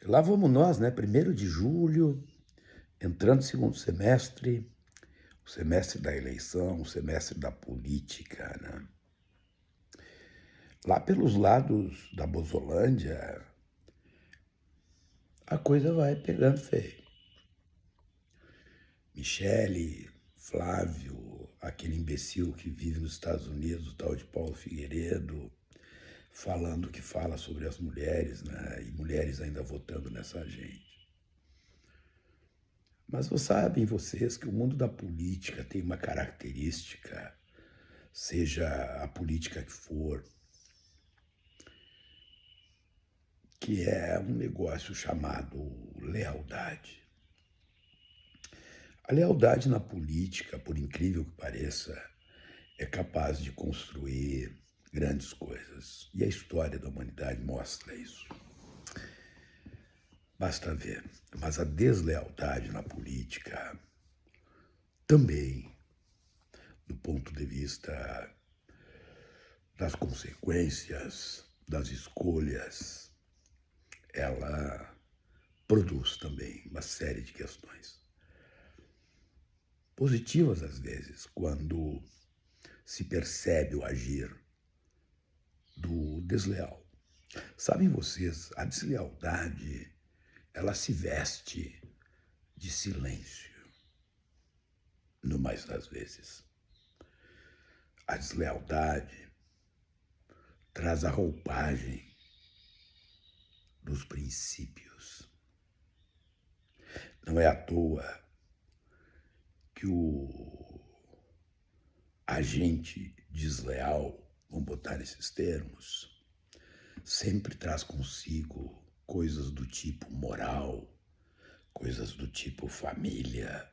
Lá vamos nós, né? 1º de julho, entrando no segundo semestre, o semestre da eleição, o semestre da política, né? Lá pelos lados da Bozolândia, a coisa vai pegando feio. Michele, Flávio, aquele imbecil que vive nos Estados Unidos, o tal de Paulo Figueiredo, falando que fala sobre as mulheres, né? E mulheres ainda votando nessa gente. Mas sabem vocês que o mundo da política tem uma característica, seja a política que for, que é um negócio chamado lealdade. A lealdade na política, por incrível que pareça, é capaz de construir grandes coisas. E a história da humanidade mostra isso. Basta ver. Mas a deslealdade na política também, do ponto de vista das consequências, das escolhas, ela produz também uma série de questões. Positivas, às vezes, quando se percebe o agir do desleal. Sabem vocês, a deslealdade, ela se veste de silêncio, no mais das vezes. A deslealdade traz a roupagem dos princípios. Não é à toa que o agente desleal, vamos botar esses termos, sempre traz consigo coisas do tipo moral, coisas do tipo família,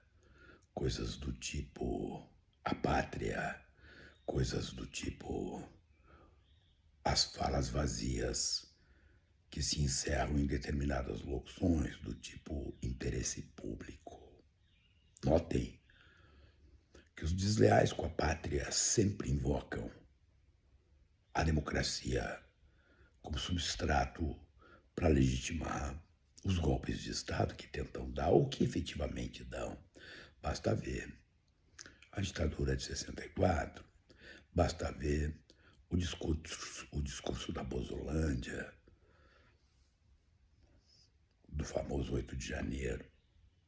coisas do tipo a pátria, coisas do tipo as falas vazias que se encerram em determinadas locuções, do tipo interesse público. Notem que os desleais com a pátria sempre invocam a democracia como substrato para legitimar os golpes de Estado que tentam dar ou que efetivamente dão. Basta ver a ditadura de 64, basta ver o discurso da Bozolândia, do famoso 8 de janeiro.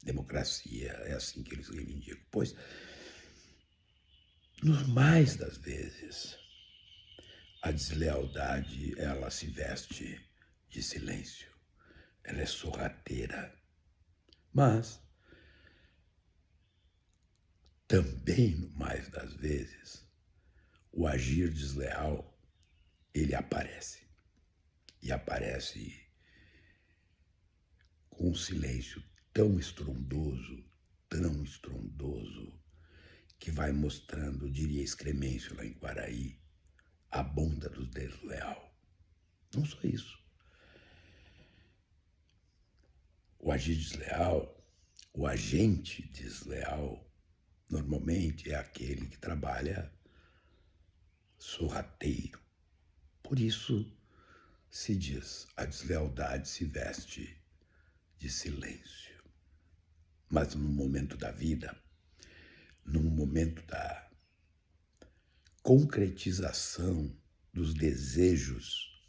Democracia, é assim que eles reivindicam. Pois, nos mais das vezes, a deslealdade, ela se veste de silêncio. Ela é sorrateira. Mas, também, no mais das vezes, o agir desleal, ele aparece. E aparece com um silêncio tão estrondoso, que vai mostrando, diria Excremêncio lá em Quaraí, a bunda do desleal. Não só isso. O agir desleal, o agente desleal, normalmente é aquele que trabalha sorrateiro. Por isso se diz, a deslealdade se veste de silêncio. Mas num momento da vida, num momento da concretização dos desejos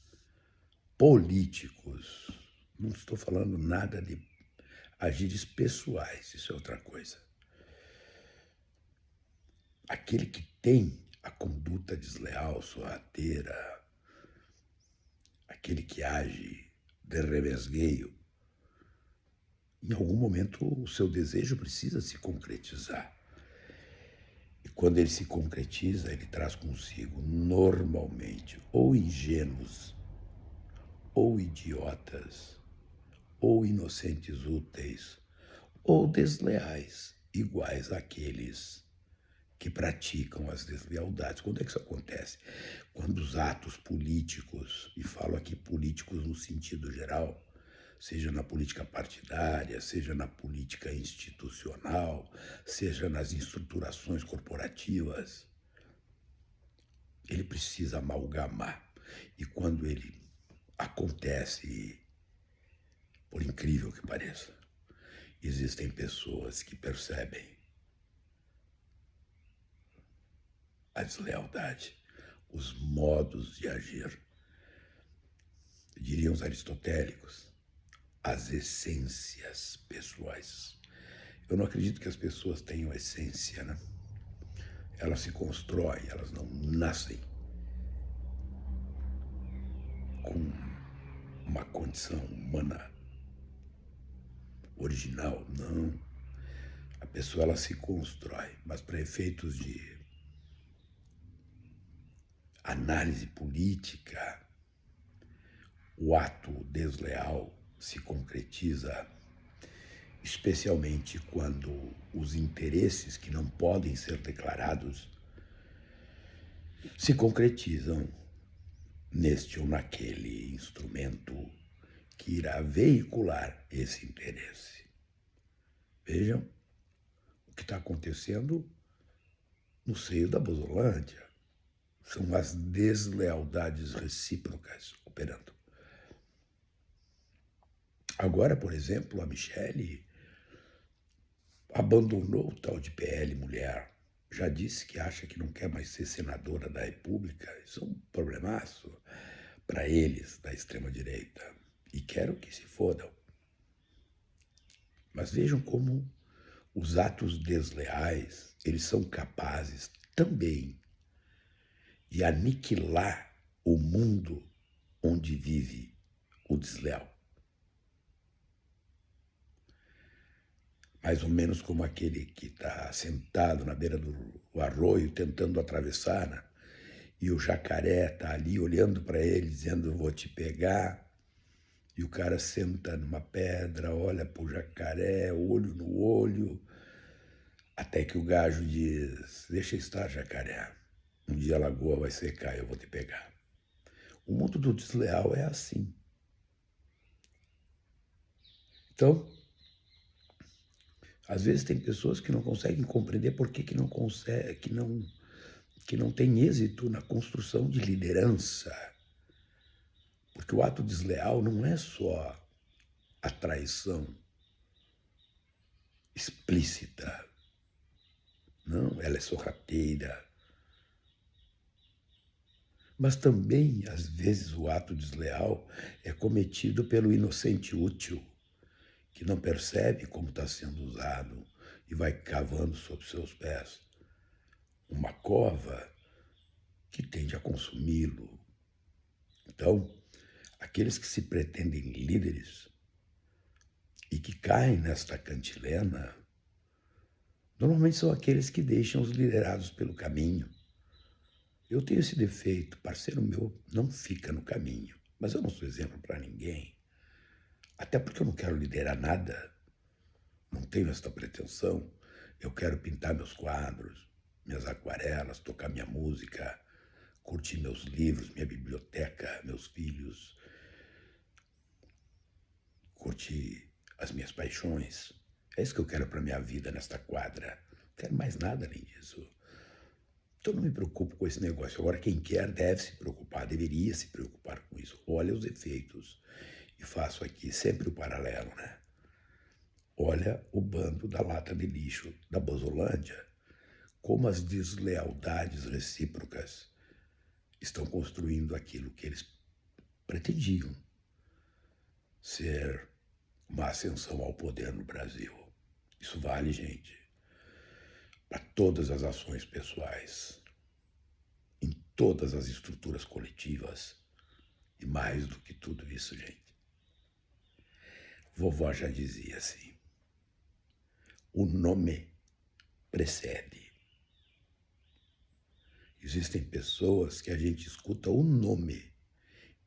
políticos, não estou falando nada de agires pessoais, isso é outra coisa. Aquele que tem a conduta desleal, sorrateira, aquele que age de revesgueio, em algum momento o seu desejo precisa se concretizar. E quando ele se concretiza, ele traz consigo, normalmente, ou ingênuos, ou idiotas, ou inocentes úteis, ou desleais, iguais àqueles que praticam as deslealdades. Quando é que isso acontece? Quando os atos políticos, e falo aqui políticos no sentido geral, seja na política partidária, seja na política institucional, seja nas estruturações corporativas, ele precisa amalgamar. E quando ele acontece Por incrível que pareça, existem pessoas que percebem a deslealdade, os modos de agir, diriam os aristotélicos, as essências pessoais. Eu não acredito que as pessoas tenham essência, né? Elas se constroem, elas não nascem com uma condição humana original, não. A pessoa, ela se constrói, mas para efeitos de análise política, o ato desleal se concretiza especialmente quando os interesses que não podem ser declarados se concretizam neste ou naquele instrumento que irá veicular esse interesse. Vejam o que está acontecendo no seio da Bozolândia. São as deslealdades recíprocas operando. Agora, por exemplo, a Michele abandonou o tal de PL Mulher. Já disse que acha que não quer mais ser senadora da República. Isso é um problemaço para eles da extrema-direita. E quero que se fodam. Mas vejam como os atos desleais, eles são capazes também de aniquilar o mundo onde vive o desleal. Mais ou menos como aquele que está sentado na beira do arroio tentando atravessar, né? E o jacaré está ali olhando para ele, dizendo, eu vou te pegar. E o cara senta numa pedra, olha para o jacaré, olho no olho, até que o gajo diz, deixa estar, jacaré. Um dia a lagoa vai secar e eu vou te pegar. O mundo do desleal é assim. Então, às vezes tem pessoas que não conseguem compreender por que não consegue, que não tem êxito na construção de liderança. Porque o ato desleal não é só a traição explícita. Não, ela é sorrateira. Mas também, às vezes, o ato desleal é cometido pelo inocente útil, que não percebe como está sendo usado e vai cavando sob seus pés uma cova que tende a consumi-lo. Então, aqueles que se pretendem líderes e que caem nesta cantilena, normalmente são aqueles que deixam os liderados pelo caminho. Eu tenho esse defeito, parceiro meu não fica no caminho, mas eu não sou exemplo para ninguém. Até porque eu não quero liderar nada, não tenho esta pretensão. Eu quero pintar meus quadros, minhas aquarelas, tocar minha música, curtir meus livros, minha biblioteca, meus filhos, curtir as minhas paixões. É isso que eu quero para minha vida nesta quadra. Não quero mais nada além disso. Então não me preocupo com esse negócio. Agora quem quer deve se preocupar, deveria se preocupar com isso. Olha os efeitos. E faço aqui sempre o paralelo, né? Olha o bando da lata de lixo da Bozolândia, como as deslealdades recíprocas estão construindo aquilo que eles pretendiam ser uma ascensão ao poder no Brasil. Isso vale, gente, para todas as ações pessoais, em todas as estruturas coletivas e mais do que tudo isso, gente. Vovó já dizia assim, o nome precede. Existem pessoas que a gente escuta o nome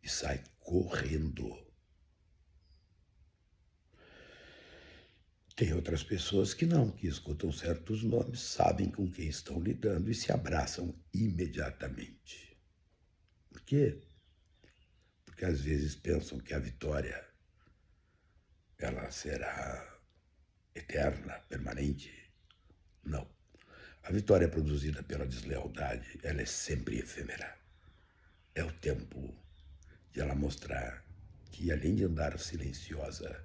e sai correndo. Tem outras pessoas que não, que escutam certos nomes, sabem com quem estão lidando e se abraçam imediatamente. Por quê? Porque às vezes pensam que a vitória ela será eterna, permanente. Não. A vitória produzida pela deslealdade, ela é sempre efêmera. É o tempo de ela mostrar que, além de andar silenciosa,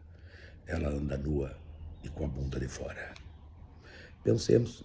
ela anda nua e com a bunda de fora. Pensemos